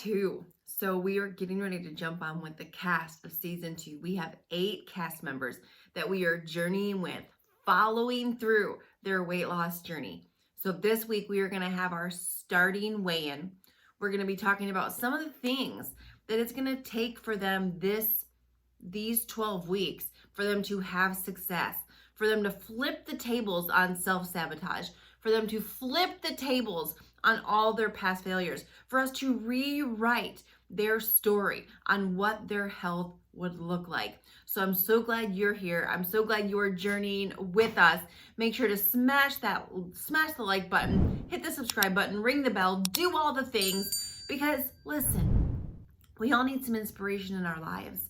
2. So we are getting ready to jump on with the cast of season 2. We have 8 cast members that we are journeying with, following through their weight loss journey. So this week we are going to have our starting weigh-in. We're going to be talking about some of the things that it's going to take for them these 12 weeks for them to have success, for them to flip the tables on self-sabotage, for them to flip the tables on all their past failures, for us to rewrite their story on what their health would look like. So I'm so glad you're here. I'm so glad you're journeying with us. Make sure to smash the like button, hit the subscribe button, ring the bell, do all the things, because listen, we all need some inspiration in our lives.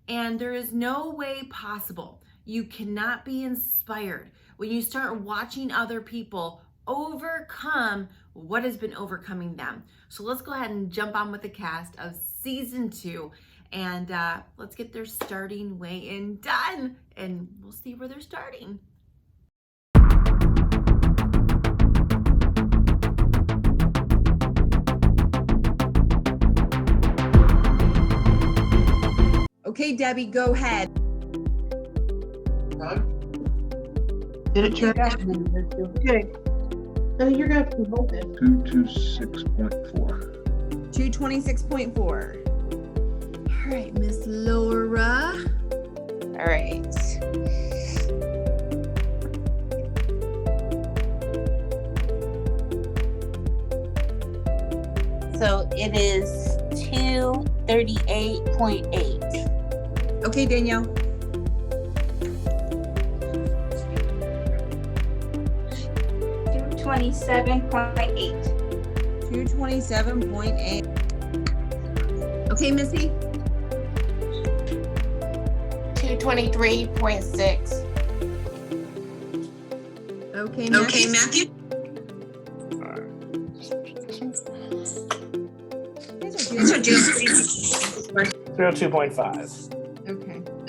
And there is no way possible you cannot be inspired when you start watching other people overcome what has been overcoming them. So let's go ahead and jump on with the cast of season 2, and let's get their starting weigh-in done, and we'll see where they're starting. Okay, Debbie, go ahead. Did it check? Okay. So you're going to have to hold this. 226.4. 226.4. All right, Miss Laura. All right. So it is 238.8. Okay, Danielle. 227.8. 227.8. Okay, Missy. 223.6. Okay, Matthew. These are just 2.5.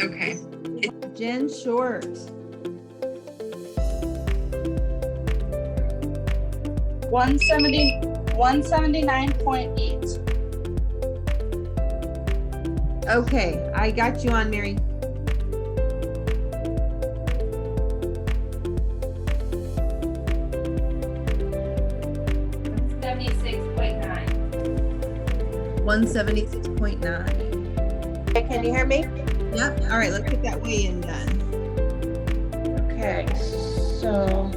Okay. Jen Short. 179.8. Okay, I got you on, Mary. 176.9. Can you hear me? Yep. All right, let's get that weigh-in done. Okay, so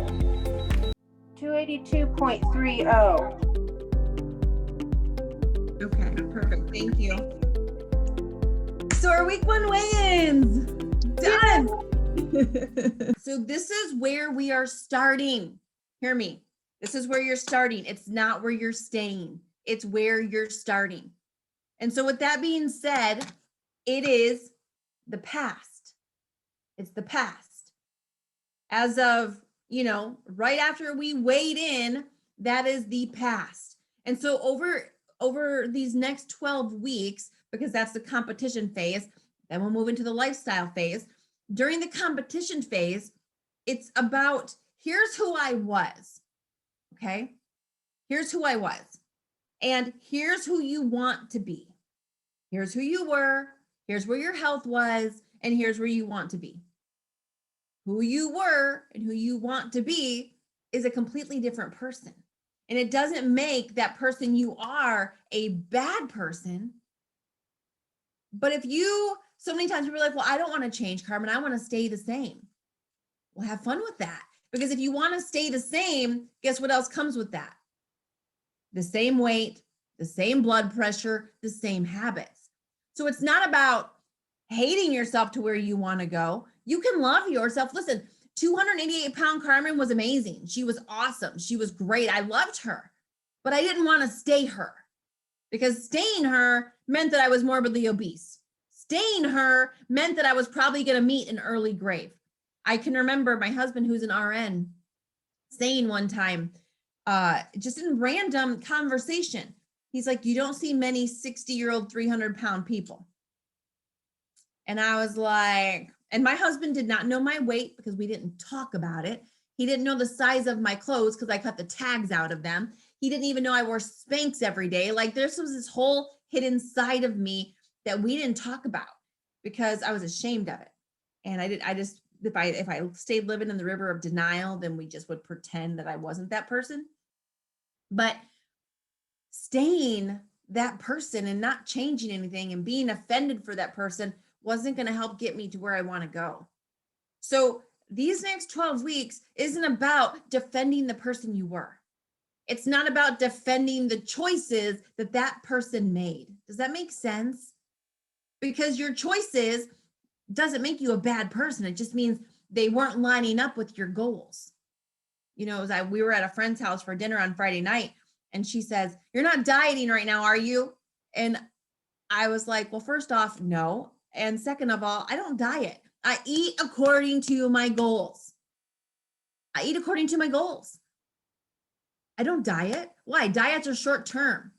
282.30. Okay, perfect. Thank you. So our week 1 weigh-ins done. So this is where we are starting. Hear me. This is where you're starting. It's not where you're staying. It's where you're starting. And so with that being said, it is the past. It's the past. As of, right after we weighed in, that is the past. And so over these next 12 weeks, because that's the competition phase, then we'll move into the lifestyle phase. During the competition phase, it's about, here's who I was, okay? Here's who I was. And here's who you want to be. Here's who you were. Here's where your health was. And here's where you want to be. Who you were and who you want to be is a completely different person. And it doesn't make that person you are a bad person. But so many times people are like, well, I don't want to change, Carmen. I want to stay the same. Well, have fun with that. Because if you want to stay the same, guess what else comes with that? The same weight, the same blood pressure, the same habits. So it's not about hating yourself to where you want to go. You can love yourself. Listen, 288-pound Carmen was amazing. She was awesome. She was great. I loved her, but I didn't want to stay her, because staying her meant that I was morbidly obese. Staying her meant that I was probably going to meet an early grave. I can remember my husband, who's an RN, saying one time, just in random conversation, he's like, you don't see many 60-year-old, 300-pound people. And I was like, and my husband did not know my weight because we didn't talk about it. He didn't know the size of my clothes because I cut the tags out of them. He didn't even know I wore Spanx every day. Like this was this whole hidden side of me that we didn't talk about because I was ashamed of it. And if I stayed living in the river of denial, then we just would pretend that I wasn't that person. But staying that person and not changing anything and being offended for that person wasn't going to help get me to where I want to go. So these next 12 weeks isn't about defending the person you were. It's not about defending the choices that that person made. Does that make sense? Because your choices doesn't make you a bad person. It just means they weren't lining up with your goals. You know, we were at a friend's house for dinner on Friday night, and she says, "You're not dieting right now, are you?" And I was like, well, first off, no. And second of all, I don't diet. I eat according to my goals. I eat according to my goals. I don't diet. Why? Diets are short term.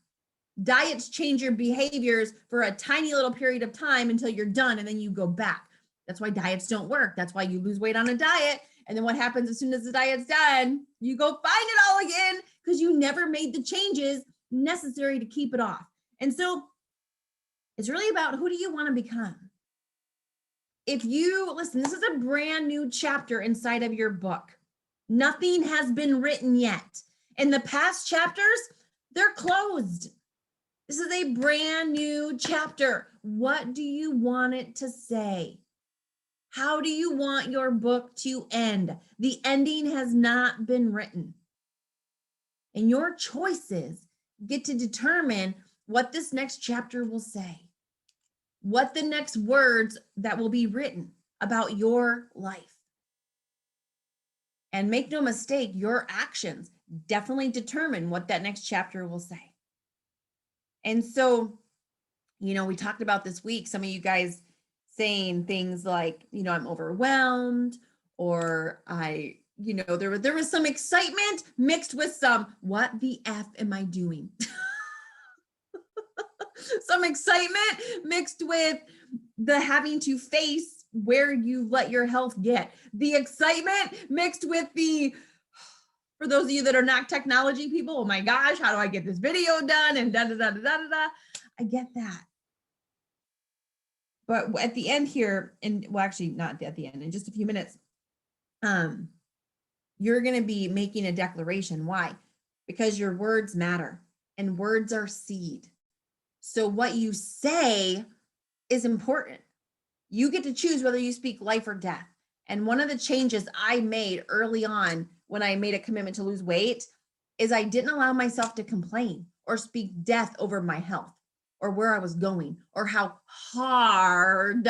Diets change your behaviors for a tiny little period of time until you're done, and then you go back. That's why diets don't work. That's why you lose weight on a diet. And then what happens as soon as the diet's done? You go find it all again because you never made the changes necessary to keep it off. And so it's really about, who do you want to become? If you listen, this is a brand new chapter inside of your book. Nothing has been written yet. In the past chapters, they're closed. This is a brand new chapter. What do you want it to say? How do you want your book to end? The ending has not been written. And your choices get to determine what this next chapter will say, what the next words that will be written about your life. And make no mistake, your actions definitely determine what that next chapter will say. And so, you know, we talked about this week, some of you guys saying things like, you know, I'm overwhelmed, or there was some excitement mixed with some, what the F am I doing? Some excitement mixed with the having to face where you let your health get. The excitement mixed with for those of you that are not technology people, oh my gosh, how do I get this video done? And da da da da da da. I get that. But at the end here, and well, actually not at the end, in just a few minutes, you're going to be making a declaration. Why? Because your words matter, and words are seed. So what you say is important. You get to choose whether you speak life or death. And one of the changes I made early on when I made a commitment to lose weight is I didn't allow myself to complain or speak death over my health or where I was going or how hard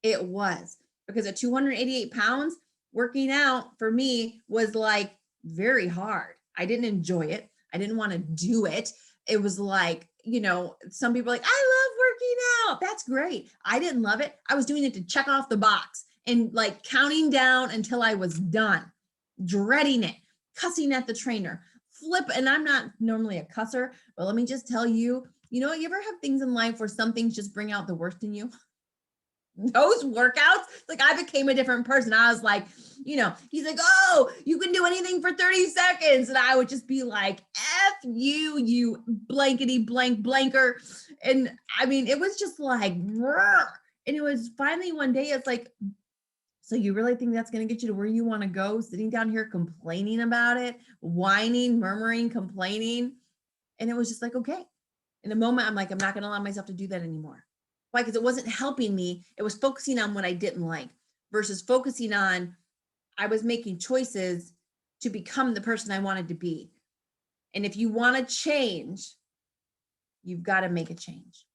it was. Because at 288 pounds, working out for me was like very hard. I didn't enjoy it. I didn't want to do it. It was like, you know, some people are like, I love working out. That's great. I didn't love it. I was doing it to check off the box and like counting down until I was done, dreading it, cussing at the trainer, and I'm not normally a cusser, but let me just tell you, you know, you ever have things in life where some things just bring out the worst in you? Those workouts, like I became a different person. I was like, you know, he's like, oh, you can do anything for 30 seconds. And I would just be like, F you, you blankety blank blanker. And I mean, it was just like, rrr. And it was finally one day, it's like, so you really think that's going to get you to where you want to go? Sitting down here complaining about it, whining, murmuring, complaining. And it was just like, okay. In a moment, I'm like, I'm not going to allow myself to do that anymore. Why? Because it wasn't helping me. It was focusing on what I didn't like versus focusing on, I was making choices to become the person I wanted to be. And if you want to change, you've got to make a change.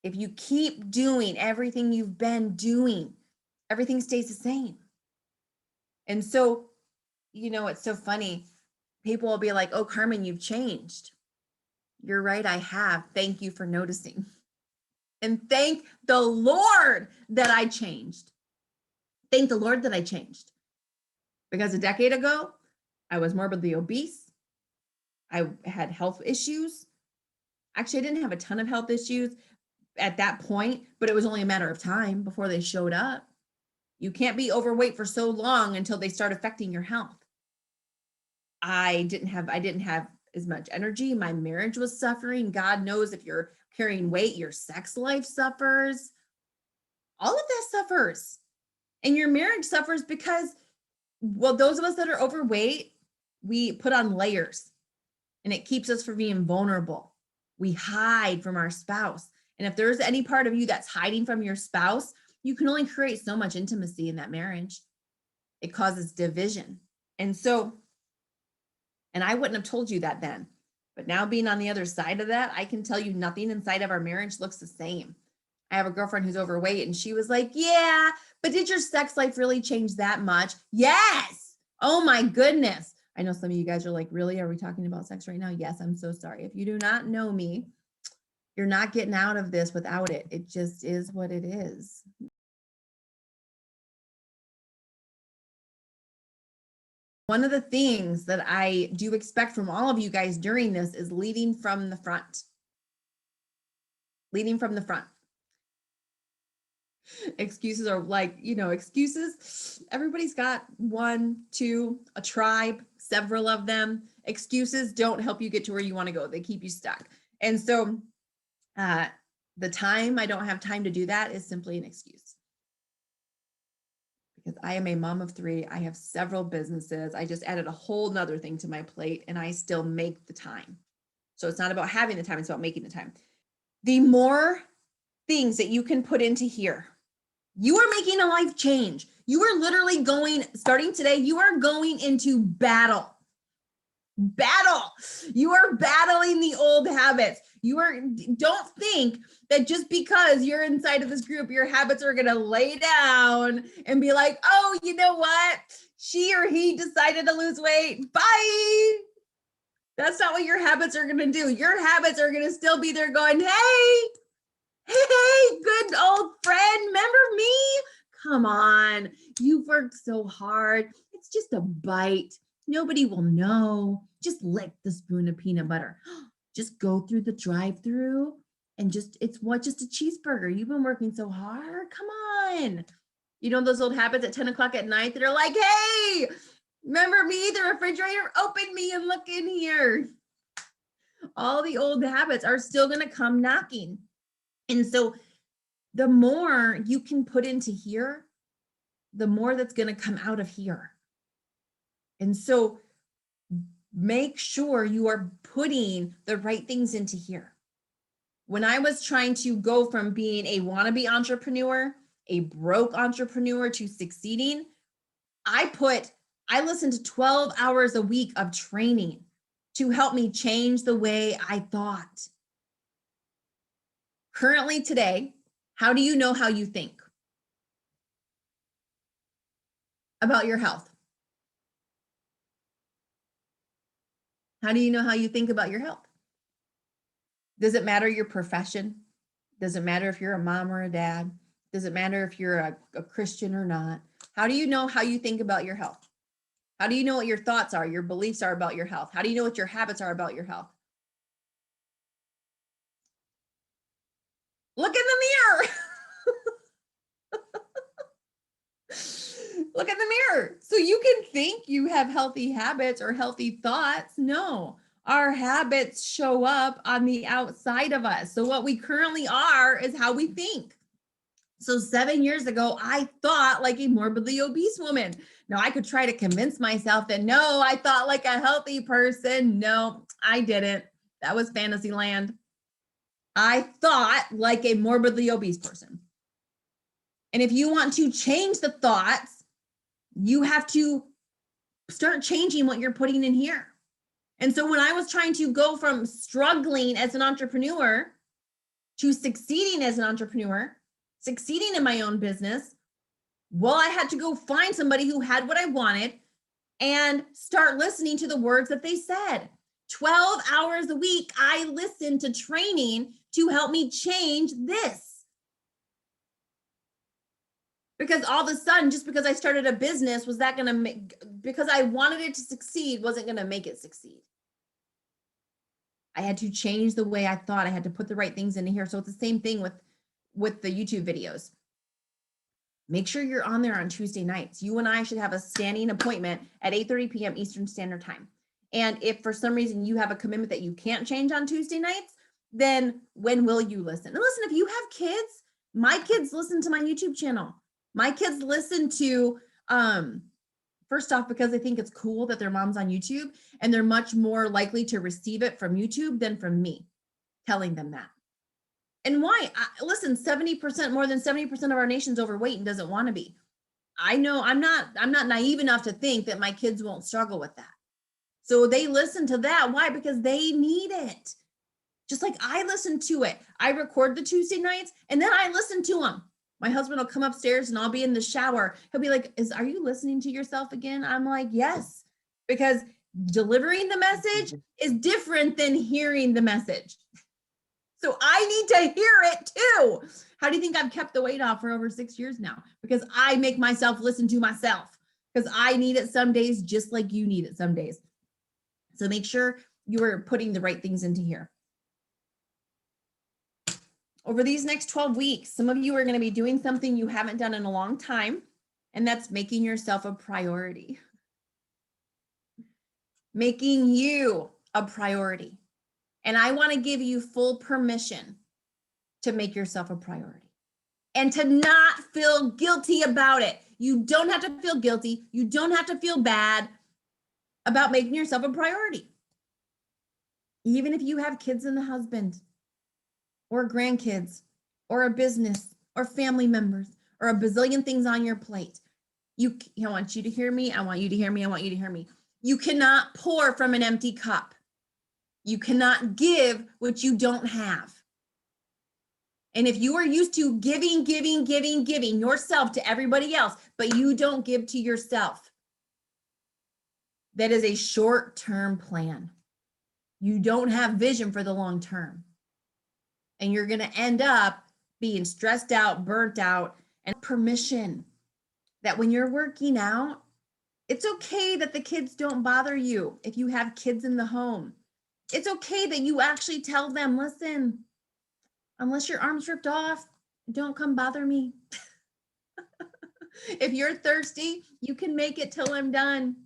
If you keep doing everything you've been doing, everything stays the same. And so, you know, it's so funny. People will be like, oh, Carmen, you've changed. You're right, I have. Thank you for noticing. And thank the Lord that I changed. Thank the Lord that I changed. Because a decade ago, I was morbidly obese. I had health issues. Actually, I didn't have a ton of health issues at that point, but it was only a matter of time before they showed up. You can't be overweight for so long until they start affecting your health. I didn't have as much energy. My marriage was suffering. God knows if you're carrying weight, your sex life suffers. All of that suffers. And your marriage suffers because, well, those of us that are overweight, we put on layers and it keeps us from being vulnerable. We hide from our spouse. And if there's any part of you that's hiding from your spouse, you can only create so much intimacy in that marriage. It causes division. And I wouldn't have told you that then. But now being on the other side of that, I can tell you nothing inside of our marriage looks the same. I have a girlfriend who's overweight and she was like, yeah, but did your sex life really change that much? Yes. Oh my goodness. I know some of you guys are like, really? Are we talking about sex right now? Yes, I'm so sorry. If you do not know me, you're not getting out of this without it. It just is what it is. One of the things that I do expect from all of you guys during this is leading from the front. Leading from the front. Excuses are like, excuses. Everybody's got one, two, a tribe, several of them. Excuses don't help you get to where you want to go. They keep you stuck. And so the time I don't have time to do that is simply an excuse. Because I am a mom of three. I have several businesses. I just added a whole nother thing to my plate and I still make the time. So it's not about having the time, it's about making the time. The more things that you can put into here, you are making a life change. You are literally starting today, you are going into battle. You are battling the old habits. Don't think that just because you're inside of this group, your habits are going to lay down and be like, oh, you know what? She or he decided to lose weight. Bye. That's not what your habits are going to do. Your habits are going to still be there going, hey, good old friend, remember me? Come on, you've worked so hard. It's just a bite. Nobody will know. Just lick the spoon of peanut butter. Just go through the drive-through and just a cheeseburger. You've been working so hard. Come on. You know those old habits at 10 o'clock at night that are like, hey, remember me? The refrigerator, open me and look in here. All the old habits are still going to come knocking. And so the more you can put into here, the more that's going to come out of here. And so make sure you are putting the right things into here. When I was trying to go from being a wannabe entrepreneur, a broke entrepreneur to succeeding, I listened to 12 hours a week of training to help me change the way I thought. Currently today, how do you know how you think about your health? How do you know how you think about your health? Does it matter your profession? Does it matter if you're a mom or a dad? Does it matter if you're a Christian or not? How do you know how you think about your health? How do you know what your thoughts are, your beliefs are about your health? How do you know what your habits are about your health? Look in the mirror. Look in the mirror. So you can think you have healthy habits or healthy thoughts. No, our habits show up on the outside of us. So what we currently are is how we think. So 7 years ago, I thought like a morbidly obese woman. Now I could try to convince myself that no, I thought like a healthy person. No, I didn't. That was fantasy land. I thought like a morbidly obese person. And if you want to change the thoughts, you have to start changing what you're putting in here. And so when I was trying to go from struggling as an entrepreneur to succeeding as an entrepreneur, succeeding in my own business, well, I had to go find somebody who had what I wanted and start listening to the words that they said. 12 hours a week, I listened to training to help me change this. Because all of a sudden, just because I started a business, was that going to make, because I wanted it to succeed, wasn't going to make it succeed. I had to change the way I thought. I had to put the right things into here. So it's the same thing with the YouTube videos. Make sure you're on there on Tuesday nights. You and I should have a standing appointment at 8:30 p.m. Eastern Standard Time. And if for some reason you have a commitment that you can't change on Tuesday nights, then when will you listen? And listen, if you have kids, my kids listen to my YouTube channel. My kids listen to, first off, because they think it's cool that their mom's on YouTube, and they're much more likely to receive it from YouTube than from me telling them that. And why? Listen, 70%, more than 70% of our nation's overweight and doesn't want to be. I know I'm not naive enough to think that my kids won't struggle with that. So they listen to that. Why? Because they need it. Just like I listen to it. I record the Tuesday nights and then I listen to them. My husband will come upstairs and I'll be in the shower. He'll be like, are you listening to yourself again? I'm like, yes, because delivering the message is different than hearing the message. So I need to hear it too. How do you think I've kept the weight off for over 6 years now? Because I make myself listen to myself, because I need it some days just like you need it some days. So make sure you are putting the right things into here. Over these next 12 weeks, some of you are going to be doing something you haven't done in a long time, and that's making yourself a priority. Making you a priority. And I want to give you full permission to make yourself a priority and to not feel guilty about it. You don't have to feel guilty. You don't have to feel bad about making yourself a priority. Even if you have kids and a husband or grandkids or a business or family members or a bazillion things on your plate, I want you to hear me. I want you to hear me. I want you to hear me. You cannot pour from an empty cup. You cannot give what you don't have. And if you are used to giving yourself to everybody else, but you don't give to yourself, that is a short-term plan. You don't have vision for the long term. And you're going to end up being stressed out, burnt out, and permission that when you're working out, it's okay that the kids don't bother you if you have kids in the home. It's okay that you actually tell them, listen, unless your arm's ripped off, don't come bother me. If you're thirsty, you can make it till I'm done.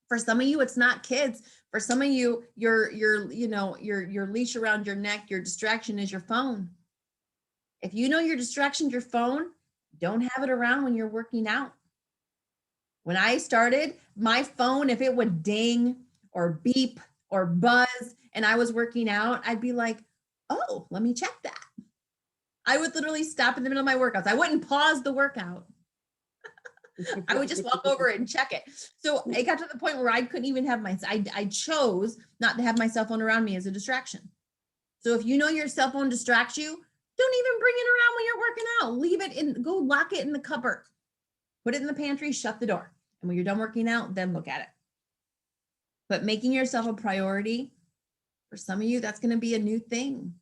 For some of you, it's not kids. For some of you, your leash around your neck, your distraction is your phone. If you know your distraction's your phone, don't have it around when you're working out. When I started, my phone, if it would ding or beep or buzz and I was working out, I'd be like, oh, let me check that. I would literally stop in the middle of my workouts. I wouldn't pause the workout. I would just walk over and check it. So it got to the point where I couldn't even have I chose not to have my cell phone around me as a distraction. So if you know your cell phone distracts you, don't even bring it around when you're working out. Leave it go lock it in the cupboard. Put it in the pantry, shut the door. And when you're done working out, then look at it. But making yourself a priority, for some of you, that's going to be a new thing.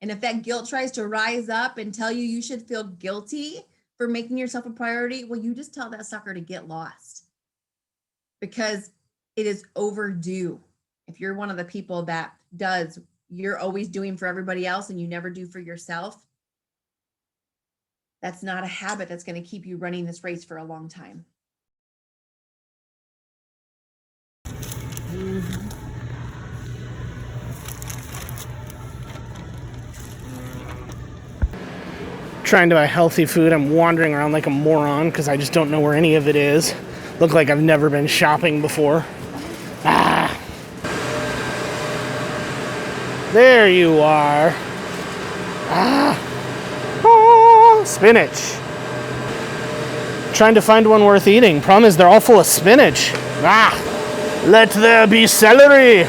And if that guilt tries to rise up and tell you you should feel guilty for making yourself a priority, well, you just tell that sucker to get lost, because it is overdue. If you're one of the people that you're always doing for everybody else and you never do for yourself, that's not a habit that's going to keep you running this race for a long time. Trying to buy healthy food. I'm wandering around like a moron because I just don't know where any of it is. Look like I've never been shopping before. There you are. Spinach. Trying to find one worth eating. Problem is they're all full of spinach. Let there be celery.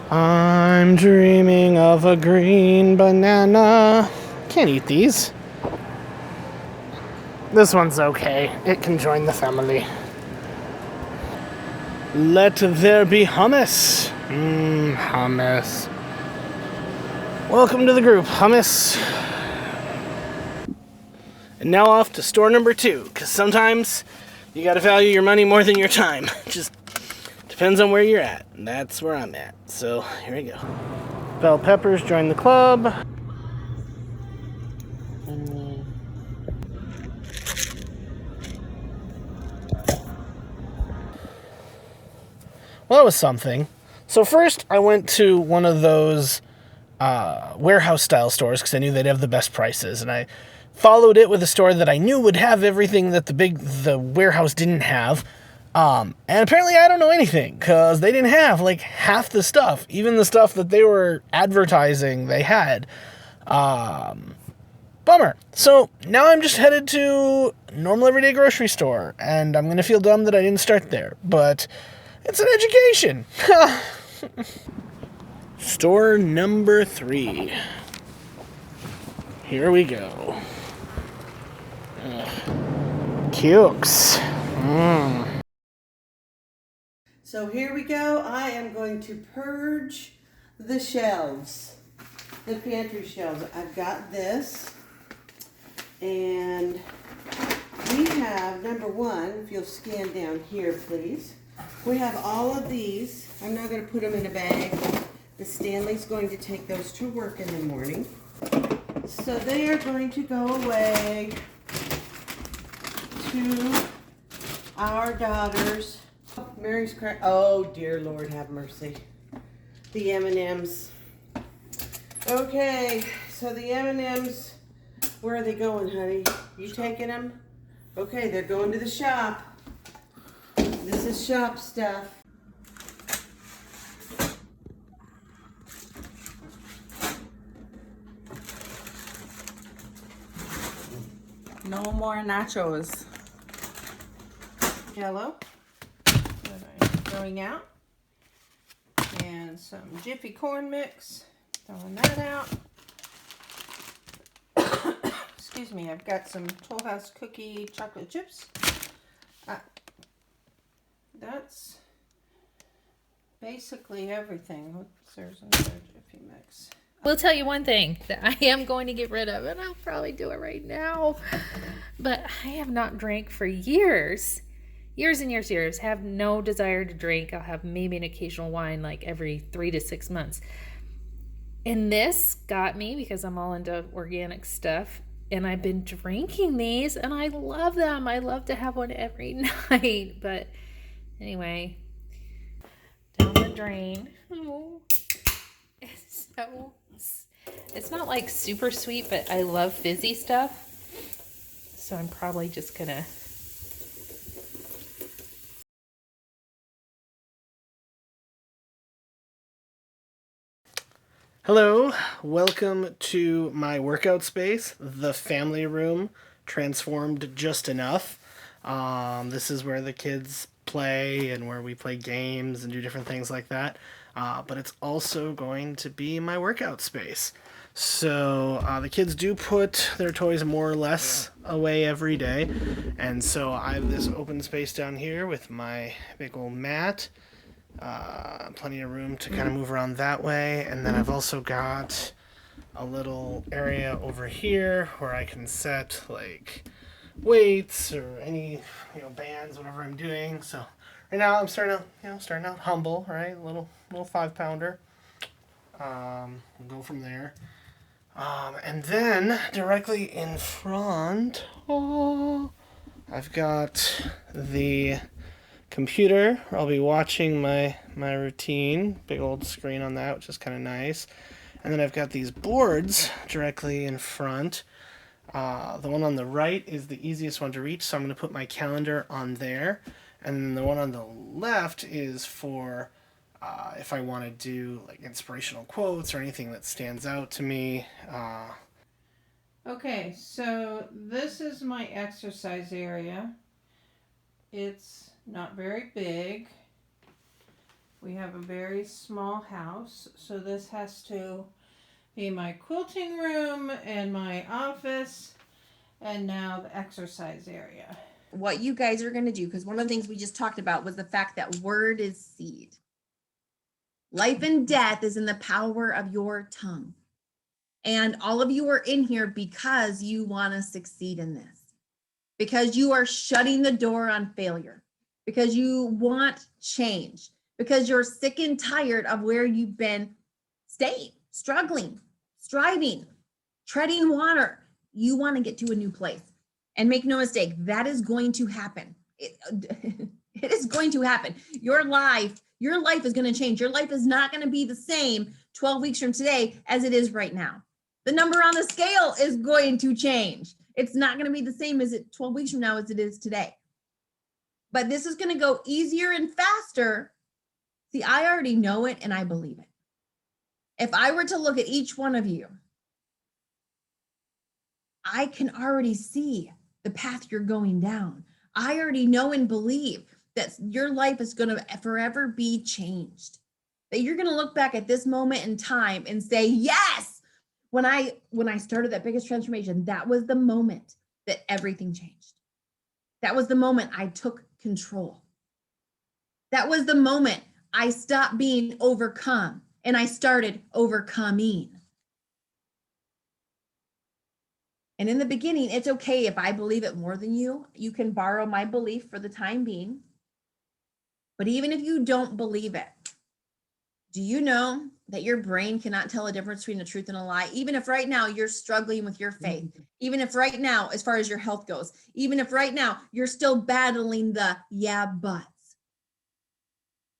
I'm dreaming of a green banana. Can't eat these. This one's okay. It can join the family. Let there be hummus. Hummus. Welcome to the group, hummus. And now off to store number 2, because sometimes you gotta value your money more than your time. Just depends on where you're at, and that's where I'm at. So here we go. Bell peppers join the club. Well, that was something. So first, I went to one of those warehouse-style stores because I knew they'd have the best prices, and I followed it with a store that I knew would have everything that the warehouse didn't have. And apparently I don't know anything because they didn't have like half the stuff, even the stuff that they were advertising they had. Bummer. So now I'm just headed to normal everyday grocery store, and I'm going to feel dumb that I didn't start there, but it's an education. Store number 3. Here we go. Cukes. So here we go. I am going to purge the shelves, the pantry shelves. I've got this, and we have, number one, if you'll scan down here, please. We have all of these. I'm not going to put them in a bag. The Stanley's going to take those to work in the morning. So they are going to go away to our daughters. Mary's crack. Oh, dear Lord, have mercy. The M&Ms. Okay, so the M&Ms, where are they going, honey? You taking them? Okay, they're going to the shop. This is shop stuff. No more nachos. Jello that I'm throwing out. And some Jiffy corn mix. Throwing that out. Excuse me, I've got some Toll House cookie chocolate chips. That's basically everything. Oops, there's another Jiffy mix. We'll tell you one thing that I am going to get rid of, and I'll probably do it right now. But I have not drank for years. Years and years. Have no desire to drink. I'll have maybe an occasional wine like every 3 to 6 months. And this got me because I'm all into organic stuff. And I've been drinking these, and I love them. I love to have one every night. But anyway, down the drain. Oh, it's not like super sweet, but I love fizzy stuff. So I'm probably just gonna. Hello, welcome to my workout space, the family room, transformed just enough. This is where the kids play and where we play games and do different things like that. But it's also going to be my workout space. So the kids do put their toys more or less away every day. And so I have this open space down here with my big old mat. Plenty of room to kind of move around that way, and then I've also got a little area over here where I can set like weights or any bands, whatever I'm doing. So right now I'm starting out humble, right? A little 5-pounder. We'll go from there, and then directly in front, I've got the computer where I'll be watching my routine. Big old screen on that, which is kind of nice. And then I've got these boards directly in front. The one on the right is the easiest one to reach, so I'm going to put my calendar on there. And then the one on the left is for if I want to do like inspirational quotes or anything that stands out to me. Okay, so this is my exercise area. It's not very big. We have a very small house, so this has to be my quilting room and my office, and now the exercise area. What you guys are going to do, because one of the things we just talked about was the fact that word is seed. Life and death is in the power of your tongue. And all of you are in here because you want to succeed in this, because you are shutting the door on failure, because you want change, because you're sick and tired of where you've been staying, struggling, striving, treading water. You want to get to a new place. And make no mistake, that is going to happen. It is going to happen. Your life Your life is going to change. Your life is not going to be the same 12 weeks from today as it is right now. The number on the scale is going to change. It's not going to be the same as it 12 weeks from now as it is today. But this is going to go easier and faster. See, I already know it and I believe it. If I were to look at each one of you, I can already see the path you're going down. I already know and believe that your life is going to forever be changed. That you're going to look back at this moment in time and say, yes, when I started that biggest transformation, that was the moment that everything changed. That was the moment I took control. That was the moment I stopped being overcome and I started overcoming. And in the beginning, it's okay if I believe it more than you. You can borrow my belief for the time being. But even if you don't believe it, do you know that your brain cannot tell a difference between a truth and a lie? Even if right now you're struggling with your faith, even if right now, as far as your health goes, even if right now you're still battling the yeah, buts,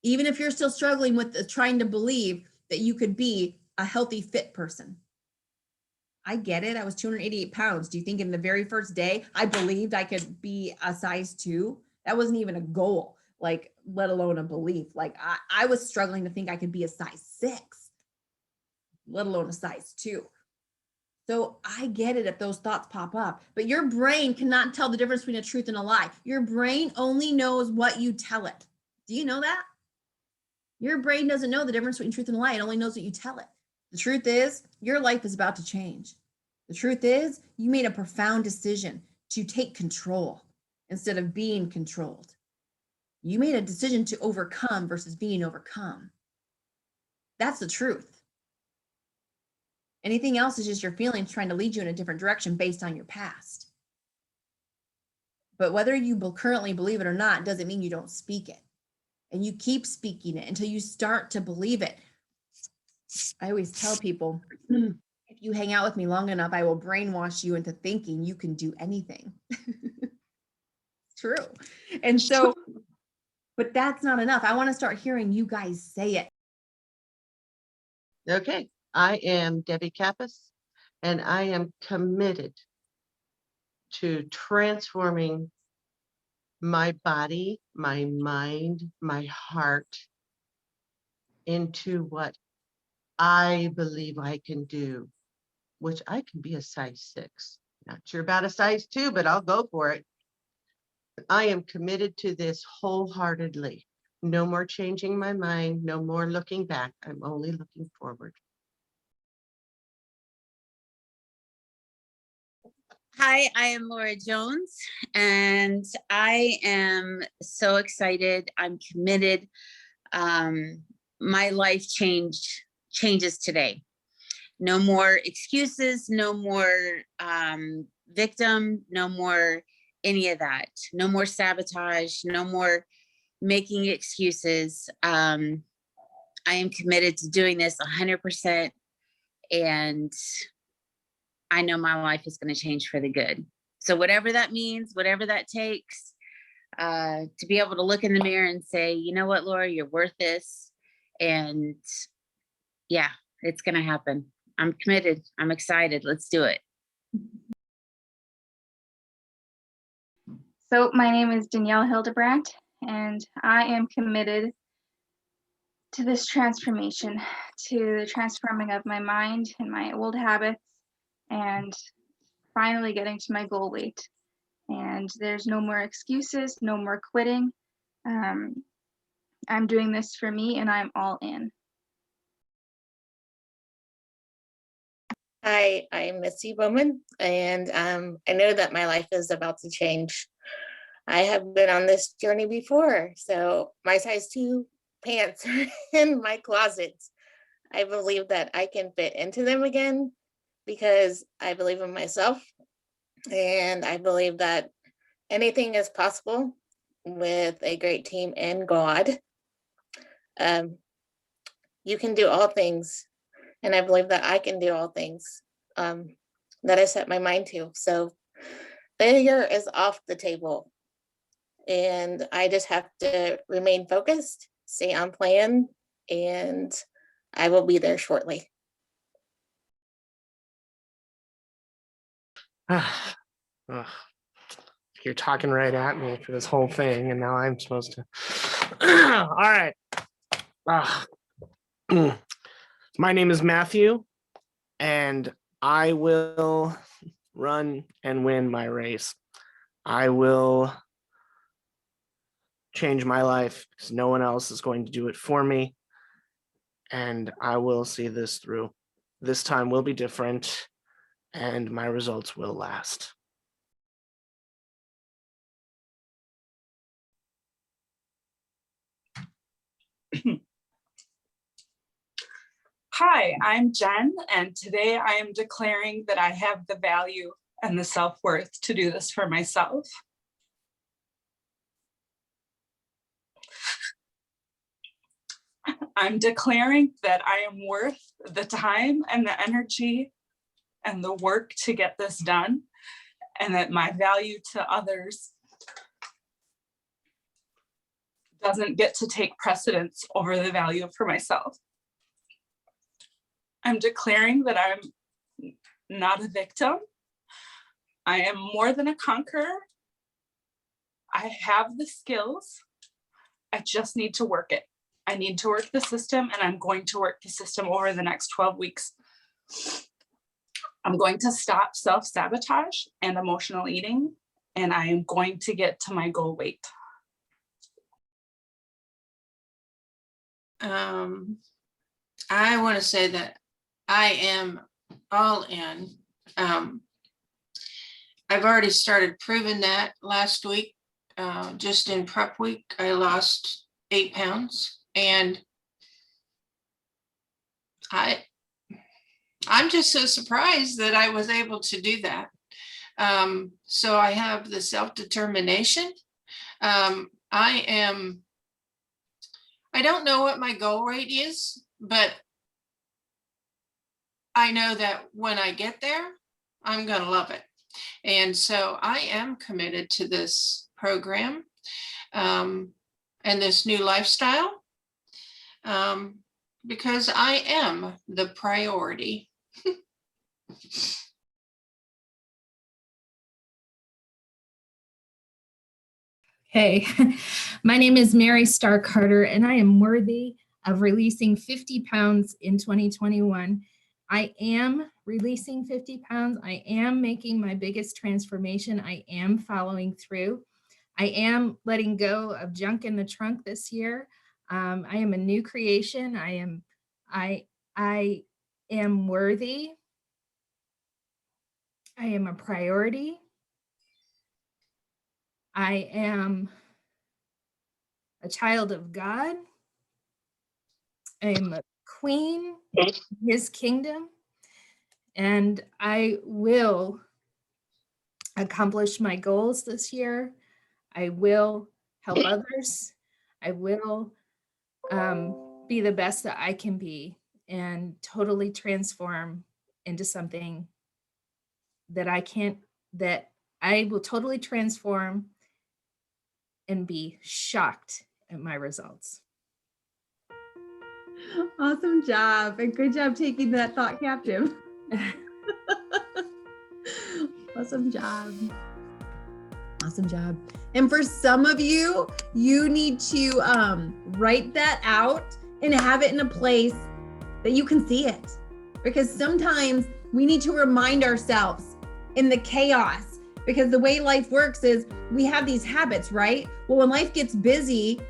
even if you're still struggling with trying to believe that you could be a healthy, fit person. I get it. I was 288 pounds. Do you think in the very first day, I believed I could be a size 2? That wasn't even a goal, like, let alone a belief. Like I was struggling to think I could be a size 6, let alone a size 2. So I get it if those thoughts pop up, but your brain cannot tell the difference between a truth and a lie. Your brain only knows what you tell it. Do you know that? Your brain doesn't know the difference between truth and a lie. It only knows what you tell it. The truth is, your life is about to change. The truth is, you made a profound decision to take control instead of being controlled. You made a decision to overcome versus being overcome. That's the truth. Anything else is just your feelings trying to lead you in a different direction based on your past. But whether you currently believe it or not doesn't mean you don't speak it. And you keep speaking it until you start to believe it. I always tell people, if you hang out with me long enough, I will brainwash you into thinking you can do anything. True. And so, but that's not enough. I want to start hearing you guys say it. Okay, I am Debbie Kappas, and I am committed to transforming my body, my mind, my heart into what I believe I can do, which I can be a size 6. Not sure about a size 2, but I'll go for it. I am committed to this wholeheartedly. No more changing my mind, no more looking back. I'm only looking forward. Hi, I am Laura Jones, and I am so excited. I'm committed. My life changes today. No more excuses, no more victim, no more any of that. No more sabotage, no more making excuses. I am committed to doing this 100%, and I know my life is going to change for the good. So whatever that means, whatever that takes, to be able to look in the mirror and say, you know what, Laura, you're worth this. And yeah, it's going to happen. I'm committed. I'm excited. Let's do it. So my name is Danielle Hildebrandt, and I am committed to this transformation, to the transforming of my mind and my old habits, and finally getting to my goal weight. And there's no more excuses, no more quitting. I'm doing this for me, and I'm all in. Hi, I'm Missy Bowman, and I know that my life is about to change. I have been on this journey before, so my size 2 pants are in my closet. I believe that I can fit into them again because I believe in myself, and I believe that anything is possible with a great team and God. You can do all things, and I believe that I can do all things that I set my mind to. So failure is off the table, and I just have to remain focused stay on plan, and I will be there shortly. Ugh. You're talking right at me for this whole thing, and now I'm supposed to. All right. My name is Matthew, and I will run and win my race. I will change my life because no one else is going to do it for me. And I will see this through. This time will be different, and my results will last. Hi, I'm Jen, and today I am declaring that I have the value and the self-worth to do this for myself. I'm declaring that I am worth the time and the energy and the work to get this done, and that my value to others doesn't get to take precedence over the value for myself. I'm declaring that I'm not a victim. I am more than a conqueror. I have the skills. I just need to work it. I need to work the system, and I'm going to work the system over the next 12 weeks. I'm going to stop self-sabotage and emotional eating, and I am going to get to my goal weight. I want to say that I am all in. I've already started proving that last week. Just in prep week, I lost 8 pounds, and I'm just so surprised that I was able to do that. So I have the self-determination. I don't know what my goal rate is, but I know that when I get there, I'm going to love it. And so I am committed to this program and this new lifestyle because I am the priority. Hey, my name is Mary Starr Carter, and I am worthy of releasing 50 pounds in 2021. I am releasing 50 pounds. I am making my biggest transformation. I am following through. I am letting go of junk in the trunk this year. I am a new creation. I am worthy. I am a priority. I am a child of God. I am a queen in his kingdom, and I will accomplish my goals this year. I will help others. I will be the best that I can be and totally transform into something that I will totally transform and be shocked at my results. Awesome job. And good job taking that thought captive. Awesome job. Awesome job. And for some of you, you need to write that out and have it in a place that you can see it. Because sometimes we need to remind ourselves in the chaos, because the way life works is we have these habits, right? Well, when life gets busy,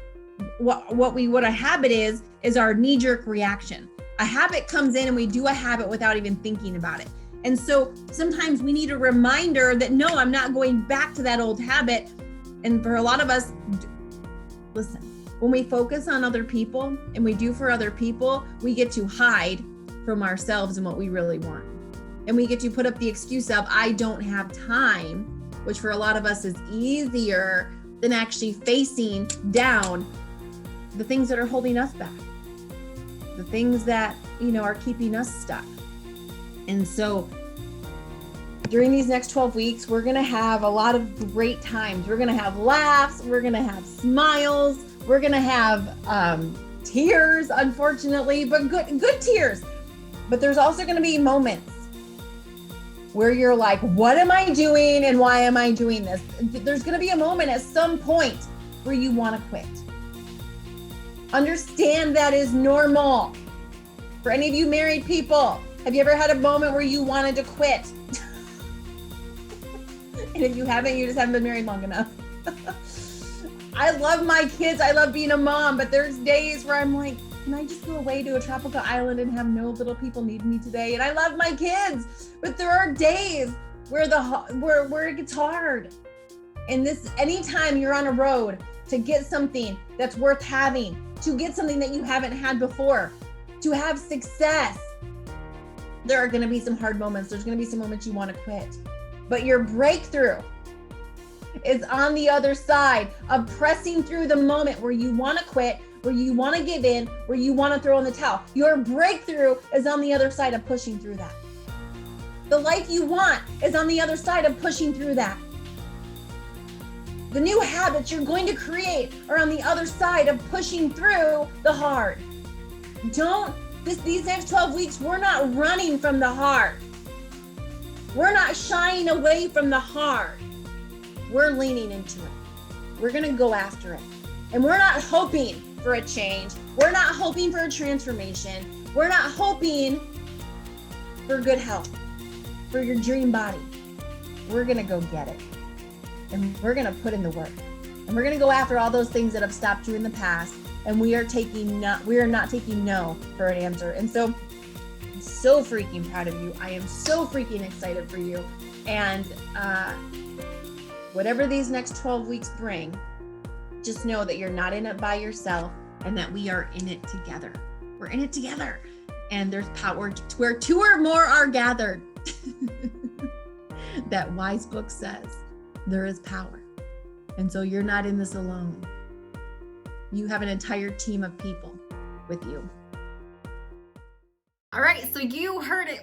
what a habit is our knee-jerk reaction. A habit comes in and we do a habit without even thinking about it. And so sometimes we need a reminder that no, I'm not going back to that old habit. And for a lot of us, listen, when we focus on other people and we do for other people, we get to hide from ourselves and what we really want. And we get to put up the excuse of, I don't have time, which for a lot of us is easier than actually facing down the things that are holding us back, the things that, are keeping us stuck. And so during these next 12 weeks, we're going to have a lot of great times. We're going to have laughs. We're going to have smiles. We're gonna have tears, unfortunately, but good tears. But there's also gonna be moments where you're like, what am I doing and why am I doing this? There's gonna be a moment at some point where you wanna quit. Understand that is normal. For any of you married people, have you ever had a moment where you wanted to quit? And if you haven't, you just haven't been married long enough. I love my kids. I love being a mom, but there's days where I'm like, can I just go away to a tropical island and have no little people need me today? And I love my kids, but there are days where it gets hard. And anytime you're on a road to get something that's worth having, to get something that you haven't had before, to have success, there are going to be some hard moments. There's going to be some moments you want to quit, but your breakthrough is on the other side of pressing through the moment where you want to quit, where you want to give in, where you want to throw in the towel. Your breakthrough is on the other side of pushing through that. The life you want is on the other side of pushing through that. The new habits you're going to create are on the other side of pushing through the hard. These next 12 weeks, we're not running from the hard. We're not shying away from the hard. We're leaning into it. We're going to go after it. And we're not hoping for a change. We're not hoping for a transformation. We're not hoping for good health, for your dream body. We're going to go get it. And we're going to put in the work. And we're going to go after all those things that have stopped you in the past. And we are not taking no for an answer. And so I'm so freaking proud of you. I am so freaking excited for you. And whatever these next 12 weeks bring, just know that you're not in it by yourself and that we are in it together. We're in it together. And there's power where two or more are gathered. That wise book says there is power. And so you're not in this alone. You have an entire team of people with you. All right, so you heard it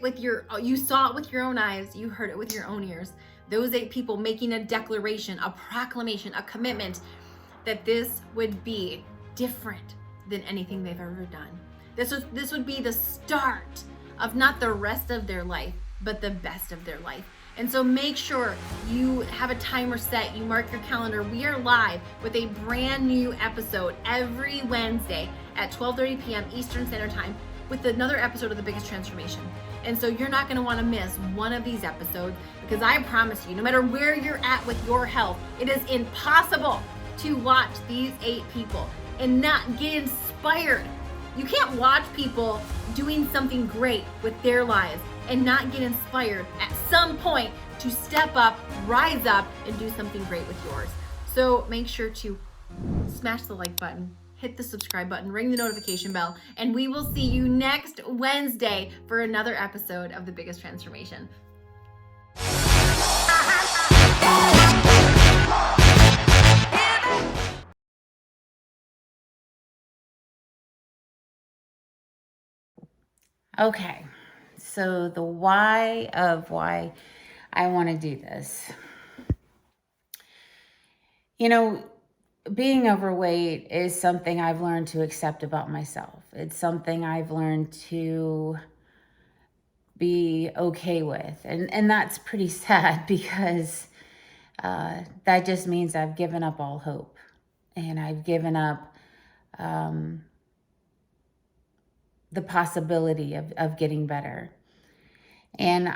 you saw it with your own eyes, you heard it with your own ears. Those 8 people making a declaration, a proclamation, a commitment that this would be different than anything they've ever done. This would be the start of not the rest of their life, but the best of their life. And so make sure you have a timer set, you mark your calendar. We are live with a brand new episode every Wednesday at 12:30 p.m. Eastern Standard Time with another episode of The Biggest Transformation. And so you're not gonna wanna miss one of these episodes, because I promise you, no matter where you're at with your health, it is impossible to watch these 8 people and not get inspired. You can't watch people doing something great with their lives and not get inspired at some point to step up, rise up, and do something great with yours. So make sure to smash the like button, hit the subscribe button, ring the notification bell, and we will see you next Wednesday for another episode of The Biggest Transformation. Okay, so the why of why I want to do this. You know, being overweight is something I've learned to accept about myself. It's something I've learned to be okay with. And that's pretty sad, because that just means I've given up all hope. And I've given up the possibility of getting better. And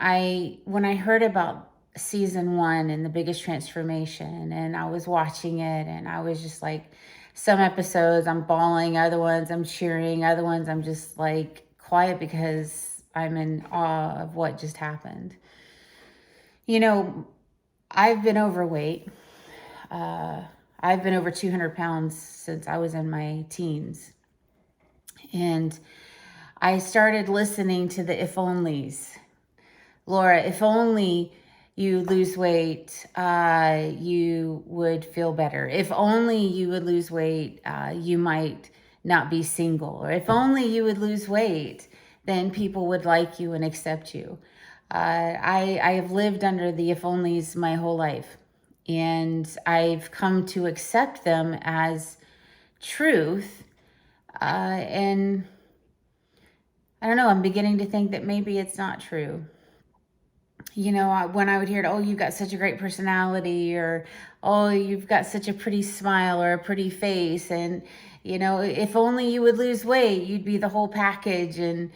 when I heard about season 1 and The Biggest Transformation, and I was watching it, and I was just like, some episodes I'm bawling, other ones I'm cheering, other ones I'm just like quiet because I'm in awe of what just happened. You know, I've been overweight. I've been over 200 pounds since I was in my teens. And I started listening to the if onlys. Laura, if only you lose weight, you would feel better. If only you would lose weight, you might not be single. Or if only you would lose weight, then people would like you and accept you. I have lived under the if onlys my whole life. And I've come to accept them as truth. And I don't know, I'm beginning to think that maybe it's not true. You know, when I would hear, oh, you've got such a great personality, or, oh, you've got such a pretty smile or a pretty face. And, you know, if only you would lose weight, you'd be the whole package. And,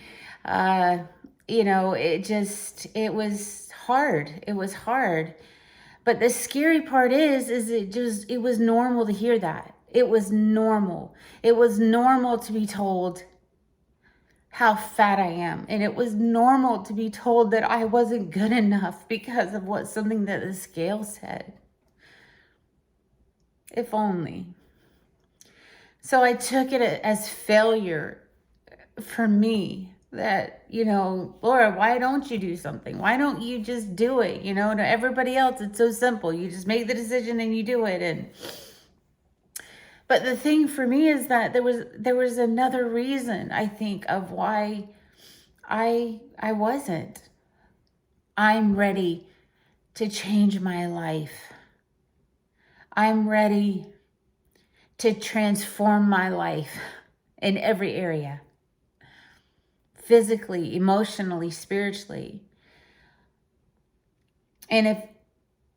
you know, it was hard. It was hard. But the scary part is it was normal to hear that. It was normal. It was normal to be told how fat I am. And it was normal to be told that I wasn't good enough because of something that the scale said. If only. So I took it as failure for me, that, you know, Laura, why don't you do something? Why don't you just do it? You know, to everybody else, it's so simple. You just make the decision and you do it. But the thing for me is that there was another reason, I think, of why I wasn't. I'm ready to change my life. I'm ready to transform my life in every area. Physically, emotionally, spiritually. And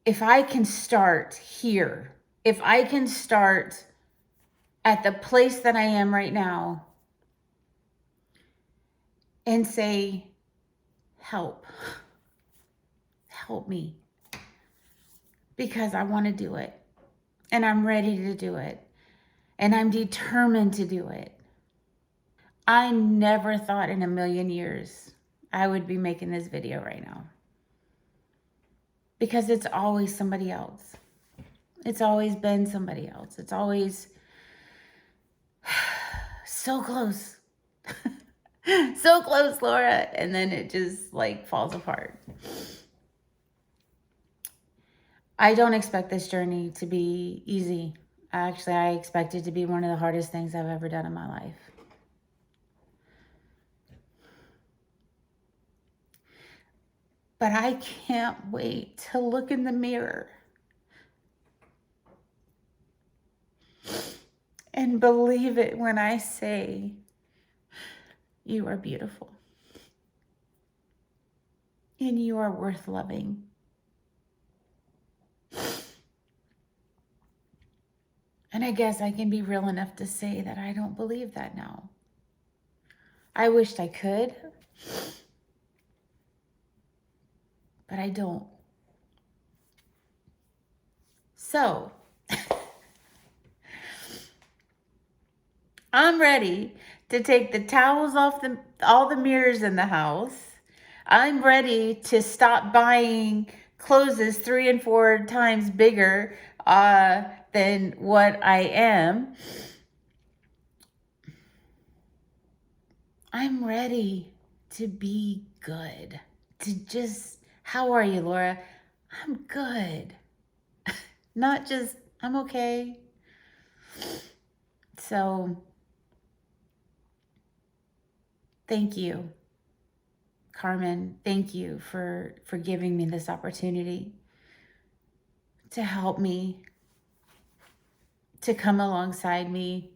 if I can start here, if I can start at the place that I am right now and say, help me, because I want to do it, and I'm ready to do it, and I'm determined to do it. I never thought in a million years I would be making this video right now, because it's always somebody else. It's always been somebody else. It's always so close. So close, Laura. And then it just like falls apart. I don't expect this journey to be easy. Actually, I expect it to be one of the hardest things I've ever done in my life. But I can't wait to look in the mirror and believe it when I say, you are beautiful. And you are worth loving. And I guess I can be real enough to say that I don't believe that now. I wished I could, but I don't. So, I'm ready to take the towels off all the mirrors in the house. I'm ready to stop buying clothes 3 and 4 times bigger than what I am. I'm ready to be good. To just, how are you, Laura? I'm good. Not just, I'm okay. So, thank you, Carmen. Thank you for giving me this opportunity to help me, to come alongside me,